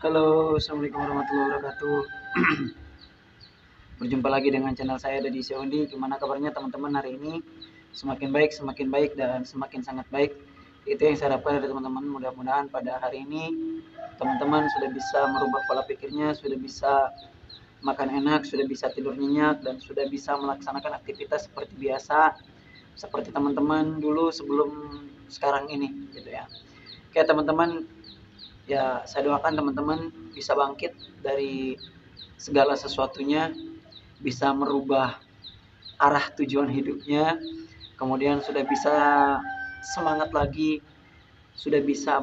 Halo, assalamualaikum warahmatullahi wabarakatuh. Berjumpa lagi dengan channel saya Dedi Seondi. Gimana kabarnya teman-teman hari ini? Semakin baik dan semakin sangat baik. Itu yang saya harapkan dari teman-teman. Mudah-mudahan pada hari ini teman-teman sudah bisa merubah pola pikirnya, sudah bisa makan enak, sudah bisa tidur nyenyak, dan sudah bisa melaksanakan aktivitas seperti biasa, seperti teman-teman dulu sebelum sekarang ini, gitu ya. Oke teman-teman, ya saya doakan teman-teman bisa bangkit dari segala sesuatunya, bisa merubah arah tujuan hidupnya, kemudian sudah bisa semangat lagi, sudah bisa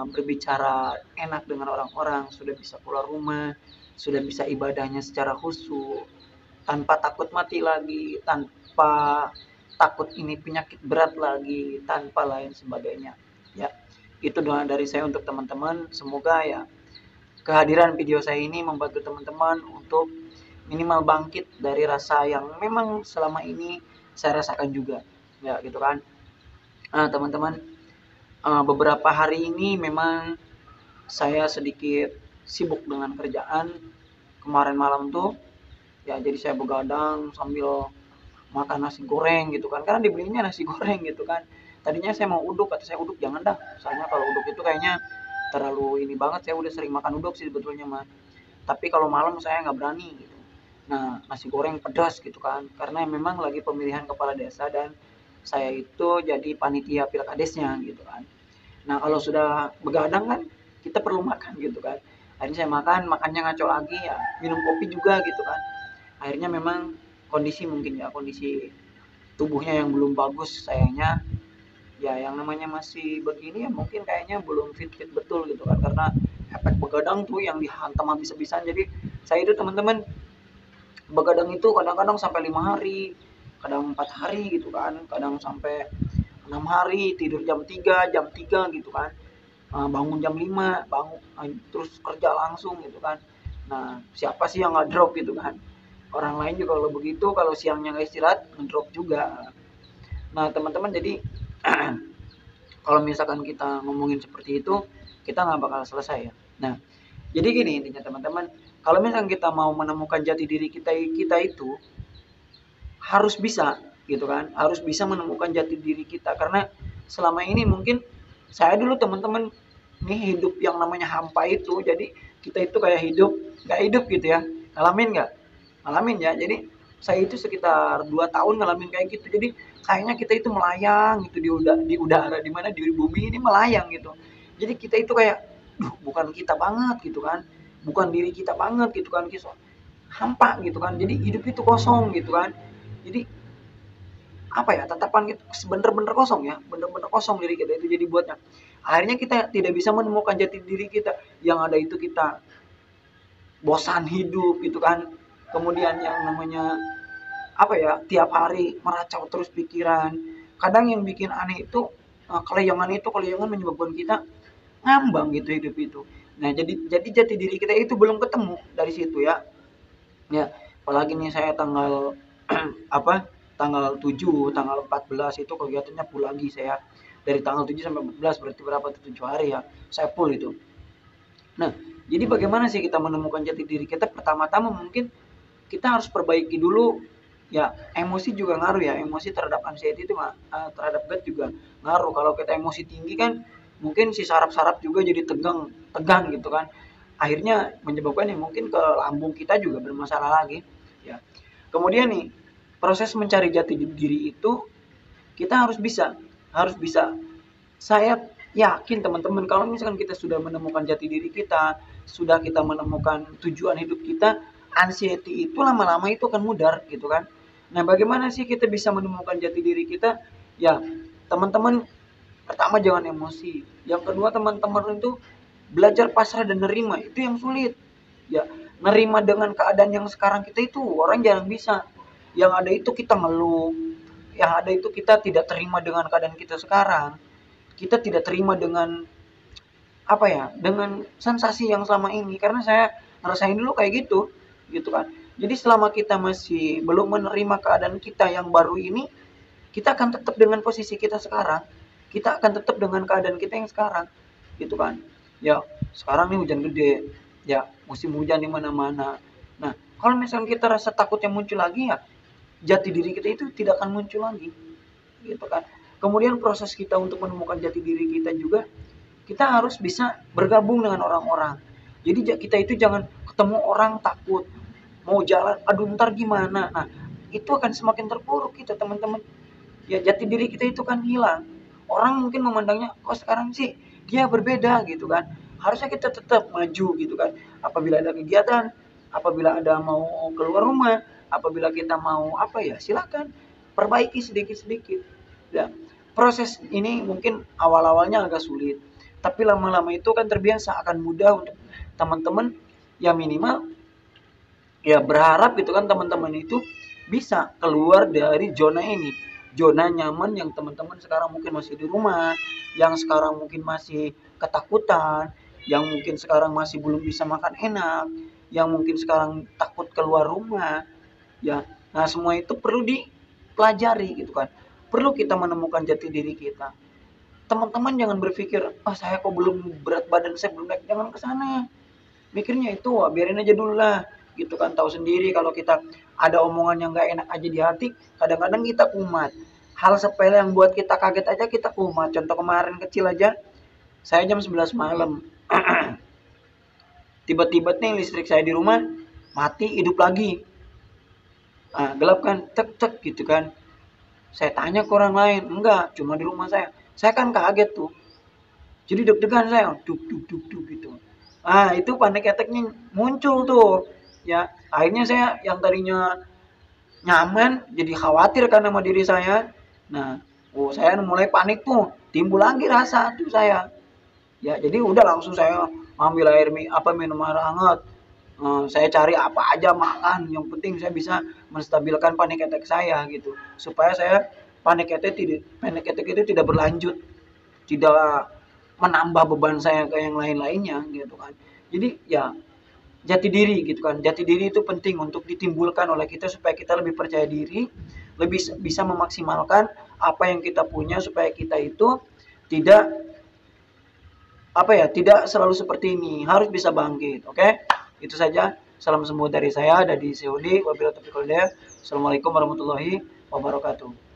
berbicara enak dengan orang-orang, sudah bisa keluar rumah, sudah bisa ibadahnya secara khusyuk, tanpa takut mati lagi, tanpa takut ini penyakit berat lagi, tanpa lain sebagainya. Ya, itu doa dari saya untuk teman-teman. Semoga ya kehadiran video saya ini membantu teman-teman untuk minimal bangkit dari rasa yang memang selama ini saya rasakan juga, ya gitu kan. Nah teman-teman, beberapa hari ini memang saya sedikit sibuk dengan kerjaan. Kemarin malam tuh ya jadi saya begadang sambil makan nasi goreng gitu kan, karena dibelinya nasi goreng gitu kan. Tadinya saya mau uduk, kata saya uduk jangan dah, soalnya kalau uduk itu kayaknya terlalu ini banget, saya udah sering makan uduk sih sebetulnya mah, tapi kalau malam saya nggak berani gitu. Nah nasi goreng pedas gitu kan, karena memang lagi pemilihan kepala desa dan saya itu jadi panitia pilkadesnya gitu kan. Nah kalau sudah begadang kan kita perlu makan gitu kan, akhirnya saya makannya ngaco lagi ya, minum kopi juga gitu kan. Akhirnya memang kondisi mungkin ya, kondisi tubuhnya yang belum bagus sayangnya, ya yang namanya masih begini ya mungkin kayaknya belum fit betul gitu kan, karena efek begadang tuh yang dihantam habis-habisan. Jadi saya itu teman-teman begadang itu kadang-kadang sampai 5 hari, kadang 4 hari gitu kan, kadang sampai 6 hari, tidur jam 3 gitu kan. Bangun jam 5, bangun terus kerja langsung gitu kan. Nah siapa sih yang nggak drop gitu kan, orang lain juga kalau begitu, kalau siangnya nggak istirahat ngedrop juga. Nah teman-teman, jadi kalau misalkan kita ngomongin seperti itu kita nggak bakal selesai ya. Nah jadi gini intinya teman-teman, kalau misalkan kita mau menemukan jati diri kita itu harus bisa gitu kan, harus bisa menemukan jati diri kita. Karena selama ini mungkin saya dulu teman-teman nih hidup yang namanya hampa itu, jadi kita itu kayak hidup nggak hidup gitu ya. Ngalamin ya, jadi saya itu sekitar 2 tahun ngalamin kayak gitu. Jadi kayaknya kita itu melayang gitu di udara, di mana di bumi ini melayang gitu. Jadi kita itu kayak duh bukan kita banget gitu kan, bukan diri kita banget gitu kan, hampa gitu kan. Jadi hidup itu kosong gitu kan. Jadi apa ya, tatapan kita bener-bener kosong ya, bener-bener kosong diri kita itu. Jadi buatnya akhirnya kita tidak bisa menemukan jati diri kita, yang ada itu kita bosan hidup gitu kan. Kemudian yang namanya apa ya, tiap hari meracau terus pikiran. Kadang yang bikin aneh itu kelayangan menyebabkan kita ngambang gitu hidup itu. Nah jadi jati diri kita itu belum ketemu dari situ ya. Ya apalagi nih saya tanggal apa, tanggal 7, tanggal 14 itu kegiatannya full lagi saya. Dari tanggal 7 sampai 14 berarti berapa tuh, 7 hari ya. Saya full itu. Nah, jadi bagaimana sih kita menemukan jati diri kita? Pertama-tama mungkin kita harus perbaiki dulu ya, emosi juga ngaruh ya. Emosi terhadap anxiety itu terhadap GERD juga ngaruh. Kalau kita emosi tinggi kan mungkin si saraf-saraf juga jadi tegang gitu kan. Akhirnya menyebabkan ya mungkin ke lambung kita juga bermasalah lagi ya. Kemudian nih, proses mencari jati diri itu kita harus bisa. Saya yakin teman-teman kalau misalkan kita sudah menemukan jati diri kita, sudah kita menemukan tujuan hidup kita, anxiety itu lama-lama itu akan mudar gitu kan. Nah, bagaimana sih kita bisa menemukan jati diri kita? Ya, teman-teman, pertama jangan emosi. Yang kedua teman-teman itu belajar pasrah dan nerima, itu yang sulit. Ya, nerima dengan keadaan yang sekarang kita itu orang jarang bisa. Yang ada itu kita ngeluh, yang ada itu kita tidak terima dengan keadaan kita sekarang. Kita tidak terima dengan apa ya, dengan sensasi yang selama ini, karena saya ngerasain dulu kayak gitu gitu kan. Jadi selama kita masih belum menerima keadaan kita yang baru ini, kita akan tetap dengan posisi kita sekarang, kita akan tetap dengan keadaan kita yang sekarang gitu kan. Ya, sekarang nih hujan gede, ya musim hujan di mana-mana. Nah, kalau misalnya kita rasa takut yang muncul lagi, ya jati diri kita itu tidak akan muncul lagi, gitu kan. Kemudian proses kita untuk menemukan jati diri kita juga, kita harus bisa bergabung dengan orang-orang. Jadi kita itu jangan ketemu orang takut, mau jalan, aduh ntar gimana. Nah, itu akan semakin terpuruk kita teman-teman. Ya jati diri kita itu kan hilang. Orang mungkin memandangnya, kok sekarang sih dia berbeda gitu kan. Harusnya kita tetap maju gitu kan. Apabila ada kegiatan, apabila ada mau keluar rumah, apabila kita mau apa ya, silakan perbaiki sedikit-sedikit. Ya, proses ini mungkin awal-awalnya agak sulit, tapi lama-lama itu kan terbiasa, akan mudah untuk teman-teman ya minimal ya berharap gitu kan teman-teman itu bisa keluar dari zona ini, zona nyaman yang teman-teman sekarang mungkin masih di rumah, yang sekarang mungkin masih ketakutan, yang mungkin sekarang masih belum bisa makan enak, yang mungkin sekarang takut keluar rumah, ya. Nah, semua itu perlu dipelajari gitu kan. Perlu kita menemukan jati diri kita. Teman-teman jangan berpikir, ah saya kok belum berat badan saya belum naik, jangan ke sana. Mikirnya itu, wah, biarin aja dulu lah, gitu kan. Tahu sendiri kalau kita ada omongan yang nggak enak aja di hati, kadang-kadang kita kumat. Hal sepele yang buat kita kaget aja kita kumat. Contoh kemarin kecil aja, saya jam 11 malam. Tiba-tiba nih listrik saya di rumah mati, hidup lagi. Nah, gelap kan, tek tek gitu kan. Saya tanya ke orang lain, enggak, cuma di rumah saya. Saya kan kaget tuh. Jadi deg-degan saya, duk duk duk duk gitu. Ah, itu panic attack-nya muncul tuh. Ya, akhirnya saya yang tadinya nyaman jadi khawatir kan sama diri saya. Nah, oh saya mulai panik tuh, timbul lagi rasa tuh saya. Ya, jadi udah langsung saya ambil air minum air hangat. Saya cari apa aja makan, yang penting saya bisa menstabilkan panic attack saya gitu. Supaya saya panic attack itu tidak berlanjut, tidak menambah beban saya ke yang lain-lainnya gitu kan. Jadi ya jati diri gitu kan. Jati diri itu penting untuk ditimbulkan oleh kita supaya kita lebih percaya diri, lebih bisa memaksimalkan apa yang kita punya supaya kita itu tidak apa ya, tidak selalu seperti ini, harus bisa bangkit. Oke? Itu saja. Salam sembuh dari saya dari Seudi. Wabillahi taufiq wal hidayah. Assalamualaikum warahmatullahi wabarakatuh.